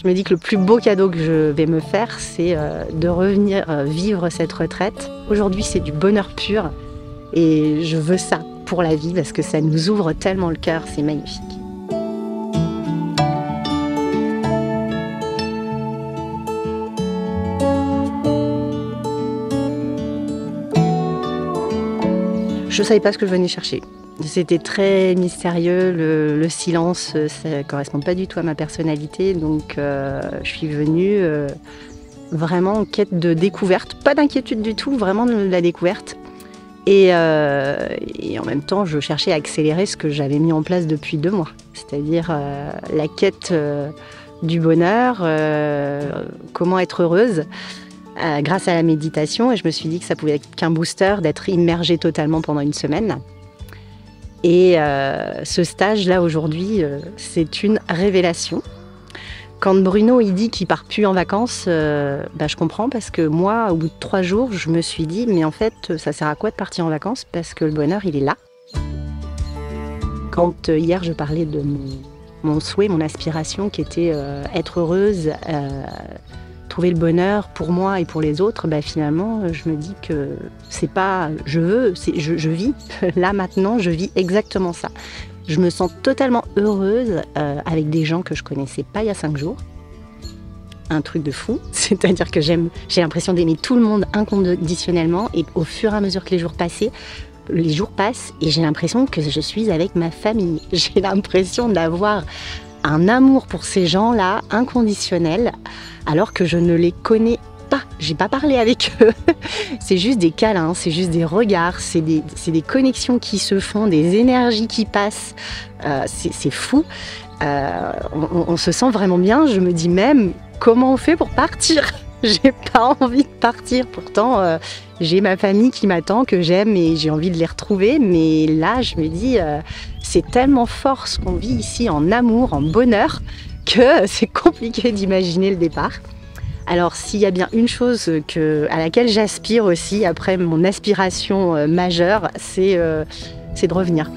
Je me dis que le plus beau cadeau que je vais me faire, c'est de revenir vivre cette retraite. Aujourd'hui, c'est du bonheur pur et je veux ça pour la vie parce que ça nous ouvre tellement le cœur, c'est magnifique. Je ne savais pas ce que je venais chercher. C'était très mystérieux, le silence, ça ne correspond pas du tout à ma personnalité. Donc je suis venue vraiment en quête de découverte, pas d'inquiétude du tout, vraiment de la découverte. Et en même temps, je cherchais à accélérer ce que j'avais mis en place depuis 2 mois. C'est-à-dire la quête du bonheur, comment être heureuse. Grâce à la méditation, et je me suis dit que ça pouvait être qu'un booster d'être immergée totalement pendant 1 semaine. Et ce stage-là aujourd'hui, c'est une révélation. Quand Bruno il dit qu'il part plus en vacances, je comprends parce que moi, au bout de 3 jours, je me suis dit mais en fait, ça sert à quoi de partir en vacances parce que le bonheur, il est là. Quand hier, je parlais de mon souhait, mon aspiration qui était être heureuse, trouver le bonheur pour moi et pour les autres, finalement, je me dis que c'est pas je veux, c'est je vis. Là, maintenant, je vis exactement ça. Je me sens totalement heureuse avec des gens que je connaissais pas il y a 5 jours. Un truc de fou. C'est-à-dire que j'ai l'impression d'aimer tout le monde inconditionnellement et au fur et à mesure que les jours passent et j'ai l'impression que je suis avec ma famille. J'ai l'impression d'avoir un amour pour ces gens-là inconditionnel alors que je ne les connais pas. J'ai pas parlé avec eux. C'est juste des câlins, c'est juste des regards, c'est des connexions qui se font, des énergies qui passent. C'est fou. On se sent vraiment bien. Je me dis même comment on fait pour partir. J'ai pas envie de partir. Pourtant, j'ai ma famille qui m'attend, que j'aime et j'ai envie de les retrouver. Mais là, je me dis, c'est tellement fort ce qu'on vit ici en amour, en bonheur, que c'est compliqué d'imaginer le départ. Alors, s'il y a bien une chose à laquelle j'aspire aussi, après mon aspiration majeure, c'est de revenir.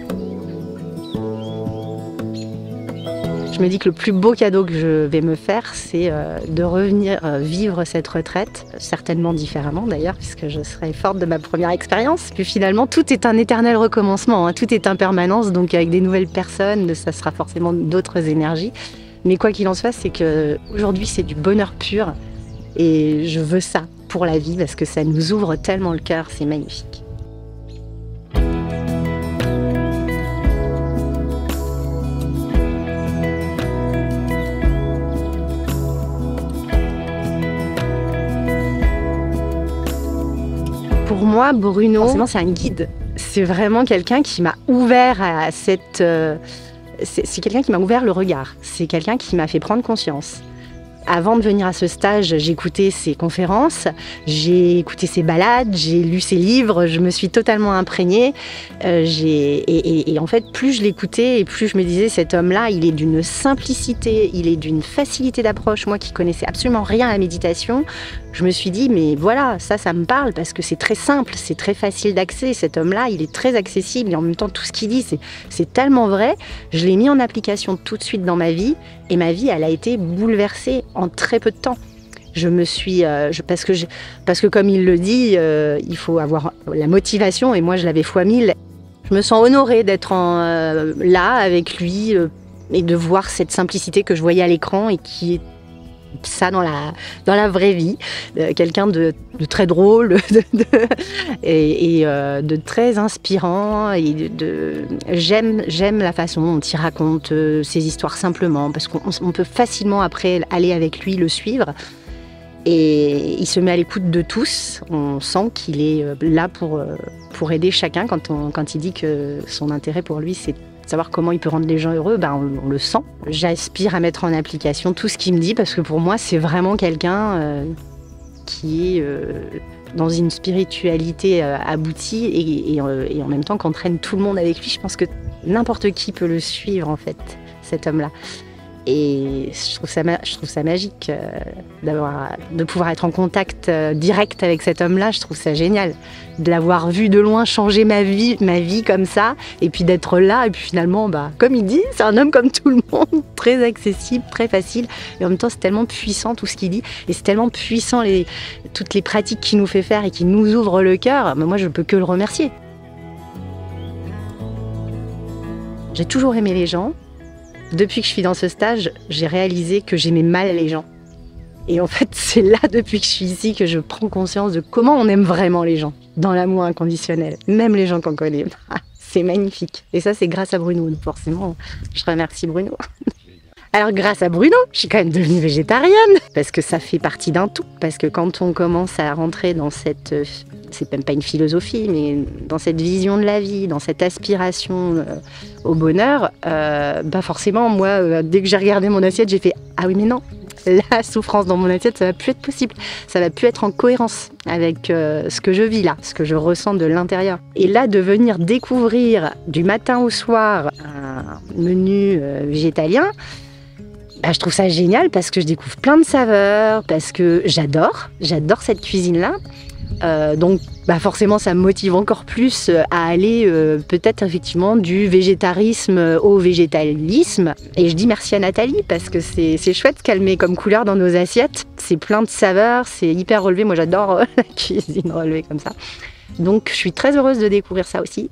Je me dis que le plus beau cadeau que je vais me faire, c'est de revenir vivre cette retraite, certainement différemment d'ailleurs, puisque je serai forte de ma première expérience. Puis finalement, tout est un éternel recommencement, hein, tout est impermanence, donc avec des nouvelles personnes, ça sera forcément d'autres énergies. Mais quoi qu'il en soit, c'est qu'aujourd'hui, c'est du bonheur pur et je veux ça pour la vie parce que ça nous ouvre tellement le cœur, c'est magnifique. Pour moi, Bruno, forcément, c'est un guide. C'est vraiment quelqu'un qui m'a ouvert à cette... c'est quelqu'un qui m'a ouvert le regard. C'est quelqu'un qui m'a fait prendre conscience. Avant de venir à ce stage, j'écoutais ses conférences, j'ai écouté ses balades, j'ai lu ses livres, je me suis totalement imprégnée. Et en fait, plus je l'écoutais et plus je me disais, cet homme-là, il est d'une simplicité, il est d'une facilité d'approche. Moi qui connaissais absolument rien à la méditation, je me suis dit, mais voilà, ça me parle parce que c'est très simple, c'est très facile d'accès. Cet homme-là, il est très accessible et en même temps, tout ce qu'il dit, c'est tellement vrai. Je l'ai mis en application tout de suite dans ma vie et ma vie, elle a été bouleversée en très peu de temps. Je me suis... parce que comme il le dit, il faut avoir la motivation et moi, je l'avais fois 1000. Je me sens honorée d'être là avec lui et de voir cette simplicité que je voyais à l'écran et qui est ça dans la vraie vie. Quelqu'un de très drôle et de très inspirant. Et j'aime la façon dont il raconte ses histoires simplement parce qu'on peut facilement après aller avec lui, le suivre. Et il se met à l'écoute de tous. On sent qu'il est là pour aider chacun quand il dit que son intérêt pour lui, c'est savoir comment il peut rendre les gens heureux, on le sent. J'aspire à mettre en application tout ce qu'il me dit parce que pour moi, c'est vraiment quelqu'un qui est dans une spiritualité aboutie et en même temps qu'entraîne tout le monde avec lui. Je pense que n'importe qui peut le suivre en fait, cet homme-là. Et je trouve ça magique de pouvoir être en contact direct avec cet homme-là. Je trouve ça génial de l'avoir vu de loin changer ma vie comme ça, et puis d'être là. Et puis finalement, comme il dit, c'est un homme comme tout le monde, très accessible, très facile. Et en même temps, c'est tellement puissant tout ce qu'il dit, et c'est tellement puissant toutes les pratiques qu'il nous fait faire et qui nous ouvrent le cœur. Mais moi, je ne peux que le remercier. J'ai toujours aimé les gens. Depuis que je suis dans ce stage, j'ai réalisé que j'aimais mal les gens. Et en fait, c'est là, depuis que je suis ici, que je prends conscience de comment on aime vraiment les gens, dans l'amour inconditionnel, même les gens qu'on connaît. C'est magnifique. Et ça, c'est grâce à Bruno. Donc forcément, je remercie Bruno. Alors, grâce à Bruno, je suis quand même devenue végétarienne, parce que ça fait partie d'un tout. Parce que quand on commence à rentrer dans cette... c'est même pas une philosophie, mais dans cette vision de la vie, dans cette aspiration au bonheur, forcément, moi, dès que j'ai regardé mon assiette, j'ai fait « Ah oui, mais non, la souffrance dans mon assiette, ça va plus être possible. Ça va plus être en cohérence avec ce que je vis là, ce que je ressens de l'intérieur. » Et là, de venir découvrir du matin au soir un menu végétalien, je trouve ça génial parce que je découvre plein de saveurs, parce que j'adore cette cuisine-là. Donc forcément ça me motive encore plus à aller peut-être effectivement du végétarisme au végétalisme. Et je dis merci à Nathalie parce que c'est chouette ce qu'elle met comme couleur dans nos assiettes. C'est plein de saveurs, c'est hyper relevé. Moi j'adore la cuisine relevée comme ça. Donc je suis très heureuse de découvrir ça aussi.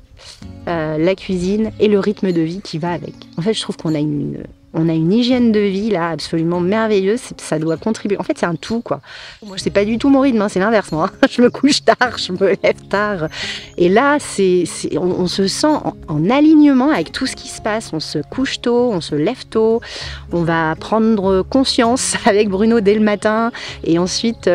La cuisine et le rythme de vie qui va avec. En fait je trouve qu'on a une hygiène de vie là absolument merveilleuse, ça doit contribuer. En fait, c'est un tout quoi. Moi, c'est pas du tout mon rythme, c'est l'inverse moi. Je me couche tard, je me lève tard. Et là, on se sent en alignement avec tout ce qui se passe. On se couche tôt, on se lève tôt. On va prendre conscience avec Bruno dès le matin. Et ensuite,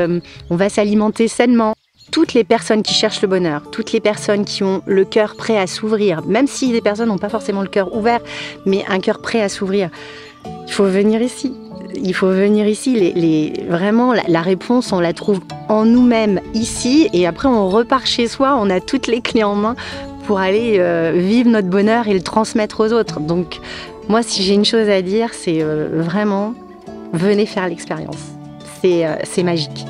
on va s'alimenter sainement. Toutes les personnes qui cherchent le bonheur, toutes les personnes qui ont le cœur prêt à s'ouvrir, même si les personnes n'ont pas forcément le cœur ouvert, mais un cœur prêt à s'ouvrir, il faut venir ici. Il faut venir ici. Vraiment, la réponse, on la trouve en nous-mêmes ici. Et après, on repart chez soi, on a toutes les clés en main pour aller vivre notre bonheur et le transmettre aux autres. Donc, moi, si j'ai une chose à dire, c'est vraiment, venez faire l'expérience. C'est magique.